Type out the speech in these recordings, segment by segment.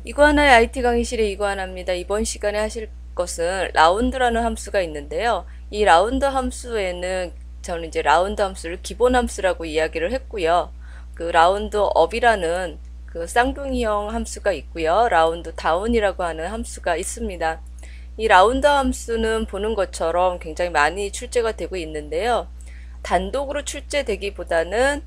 이구아나의 IT 강의실의 이구아나입니다. 이번 시간에 하실 것은 라운드라는 함수가 있는데요. 이 라운드 함수에는 저는 이제 라운드 함수를 기본 함수라고 이야기를 했고요. 그 라운드 업이라는 그 쌍둥이형 함수가 있고요. 라운드 다운이라고 하는 함수가 있습니다. 이 라운드 함수는 보는 것처럼 굉장히 많이 출제가 되고 있는데요. 단독으로 출제되기보다는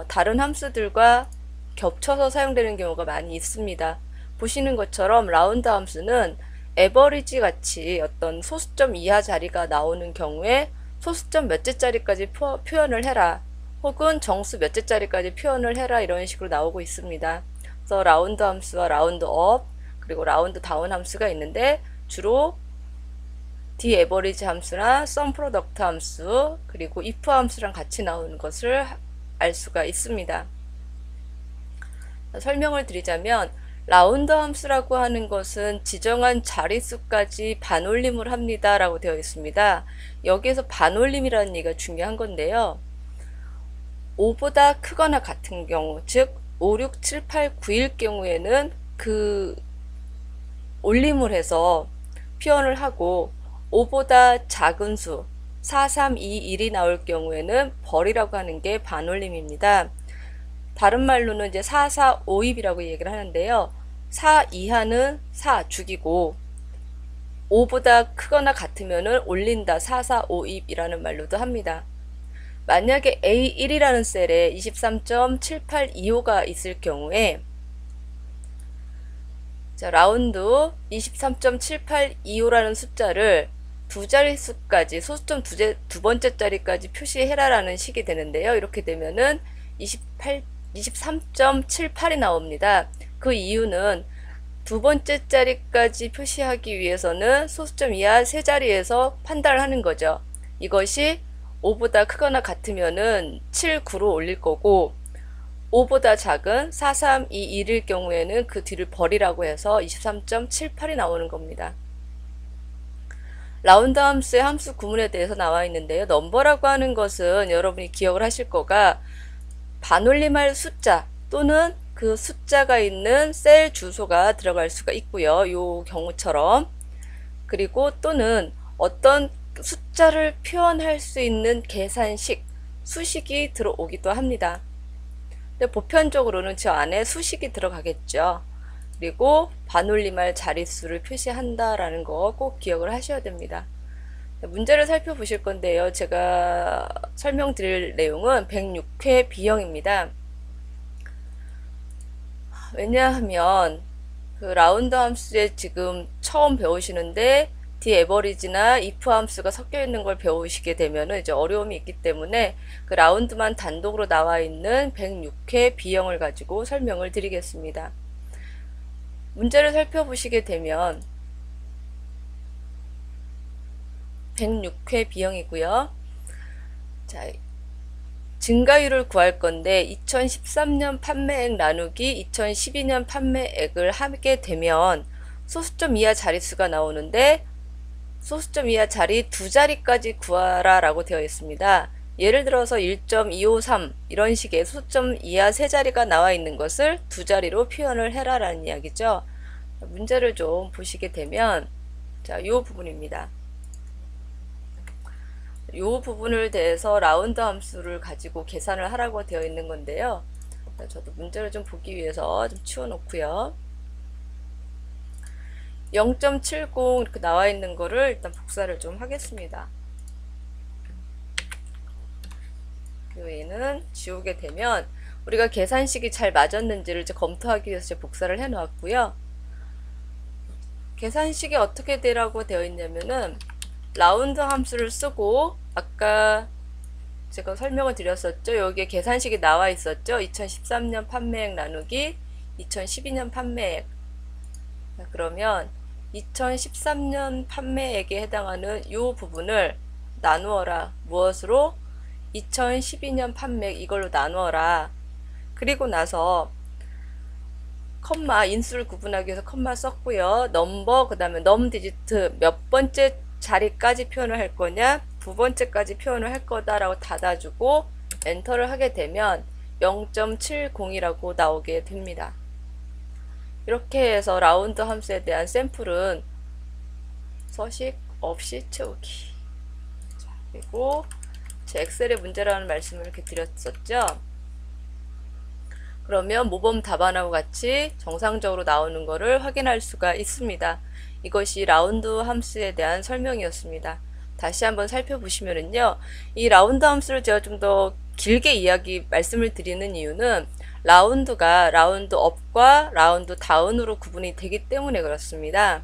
다른 함수들과 겹쳐서 사용되는 경우가 많이 있습니다. 보시는 것처럼 라운드 함수는 에버리지 같이 어떤 소수점 이하 자리가 나오는 경우에 소수점 몇째 자리까지 표현을 해라, 혹은 정수 몇째 자리까지 표현을 해라, 이런 식으로 나오고 있습니다. 그래서 라운드 함수와 라운드 업 그리고 라운드 다운 함수가 있는데, 주로 디에버리지 함수나 썸 프로덕트 함수 그리고 if 함수랑 같이 나오는 것을 알 수가 있습니다. 설명을 드리자면, 라운드 함수라고 하는 것은 지정한 자릿수까지 반올림을 합니다 라고 되어 있습니다. 여기에서 반올림이라는 얘기가 중요한 건데요. 5보다 크거나 같은 경우, 즉 5, 6, 7, 8, 9일 경우에는 그 올림을 해서 표현을 하고, 5보다 작은 수 4, 3, 2, 1이 나올 경우에는 벌이라고 하는 게 반올림입니다. 다른 말로는 이제 4, 4, 5입이라고 얘기를 하는데요. 4 이하는 4 죽이고 5보다 크거나 같으면은 올린다, 4, 4, 5입이라는 말로도 합니다. 만약에 A1이라는 셀에 23.7825가 있을 경우에, 자, 라운드 23.7825라는 숫자를 두 자릿수까지, 소수점 두 번째 자리까지 표시해라 라는 식이 되는데요. 이렇게 되면은 23.78이 나옵니다. 그 이유는 두 번째 자리까지 표시하기 위해서는 소수점 이하 세 자리에서 판단을 하는 거죠. 이것이 5보다 크거나 같으면은 7, 9로 올릴 거고, 5보다 작은 4, 3, 2, 1일 경우에는 그 뒤를 벌이라고 해서 23.78이 나오는 겁니다. 라운드 함수의 함수 구문에 대해서 나와 있는데요. 넘버라고 하는 것은 여러분이 기억을 하실 거가 반올림할 숫자 또는 그 숫자가 있는 셀 주소가 들어갈 수가 있고요. 이 경우처럼. 그리고 또는 어떤 숫자를 표현할 수 있는 계산식, 수식이 들어오기도 합니다. 근데 보편적으로는 저 안에 수식이 들어가겠죠. 그리고 반올림할 자릿수를 표시한다라는 거 꼭 기억을 하셔야 됩니다. 문제를 살펴보실 건데요. 제가 설명드릴 내용은 106회 B형입니다. 왜냐하면 그 라운드 함수에 지금 처음 배우시는데 디에버리지나 if 함수가 섞여 있는 걸 배우시게 되면은 이제 어려움이 있기 때문에 그 라운드만 단독으로 나와 있는 106회 B형을 가지고 설명을 드리겠습니다. 문제를 살펴보시게 되면 106회 B형이고요. 자, 증가율을 구할 건데 2013년 판매액 나누기 2012년 판매액을 하게 되면 소수점 이하 자릿수가 나오는데, 소수점 이하 자리 두 자리까지 구하라 라고 되어 있습니다. 예를 들어서 1.253 이런 식의 소수점 이하 세 자리가 나와 있는 것을 두 자리로 표현을 해라 라는 이야기죠. 문제를 좀 보시게 되면, 자, 이 부분입니다. 이 부분을 대해서 라운드 함수를 가지고 계산을 하라고 되어 있는 건데요. 저도 문제를 좀 보기 위해서 좀 치워놓고요. 0.70 이렇게 나와 있는 거를 일단 복사를 좀 하겠습니다. 그 외에는 지우게 되면 우리가 계산식이 잘 맞았는지를 이제 검토하기 위해서 제가 복사를 해 놓았고요. 계산식이 어떻게 되라고 되어 있냐면은, 라운드 함수를 쓰고, 아까 제가 설명을 드렸었죠. 여기에 계산식이 나와 있었죠. 2013년 판매액 나누기 2012년 판매액. 그러면 2013년 판매액에 해당하는 이 부분을 나누어라. 무엇으로? 2012년 판매액 이걸로 나누어라. 그리고 나서 컴마, 인수를 구분하기 위해서 컴마 썼고요. 넘버, 그 다음에 넘 디지트 몇 번째 자리까지 표현을 할 거냐, 두 번째까지 표현을 할 거다라고 닫아주고 엔터를 하게 되면 0.70이라고 나오게 됩니다. 이렇게 해서 라운드 함수에 대한 샘플은 서식 없이 채우기. 자, 그리고 제 엑셀의 문제라는 말씀을 이렇게 드렸었죠. 그러면 모범 답안하고 같이 정상적으로 나오는 것을 확인할 수가 있습니다. 이것이 라운드 함수에 대한 설명이었습니다. 다시 한번 살펴보시면은요, 이 라운드 함수를 제가 좀 더 길게 말씀을 드리는 이유는 라운드가 라운드 업과 라운드 다운으로 구분이 되기 때문에 그렇습니다.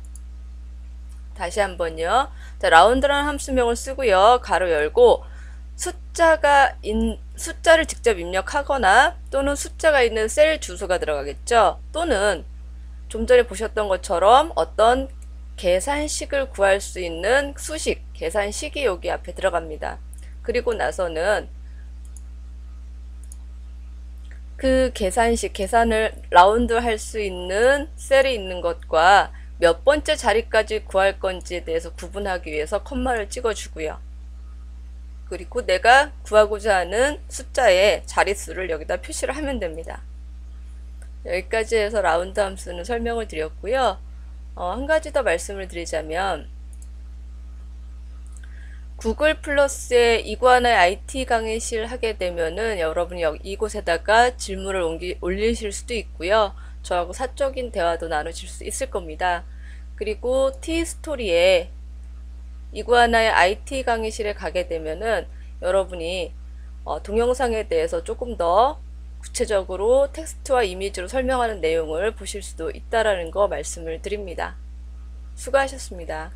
다시 한번요. 자, 라운드라는 함수명을 쓰고요. 가로 열고 숫자를 직접 입력하거나 또는 숫자가 있는 셀 주소가 들어가겠죠. 또는 좀 전에 보셨던 것처럼 어떤 계산식을 구할 수 있는 수식, 계산식이 여기 앞에 들어갑니다. 그리고 나서는 그 계산을 라운드 할 수 있는 셀이 있는 것과 몇 번째 자리까지 구할 건지에 대해서 구분하기 위해서 컴마를 찍어주고요. 그리고 내가 구하고자 하는 숫자의 자릿수를 여기다 표시를 하면 됩니다. 여기까지 해서 라운드 함수는 설명을 드렸고요. 한 가지 더 말씀을 드리자면 구글 플러스에 이관의 IT 강의실 하게 되면은 여러분이 이곳에다가 질문을 올리실 수도 있고요. 저하고 사적인 대화도 나누실 수 있을 겁니다. 그리고 T스토리에 이구아나의 IT 강의실에 가게 되면은 여러분이 동영상에 대해서 조금 더 구체적으로 텍스트와 이미지로 설명하는 내용을 보실 수도 있다라는 거 말씀을 드립니다. 수고하셨습니다.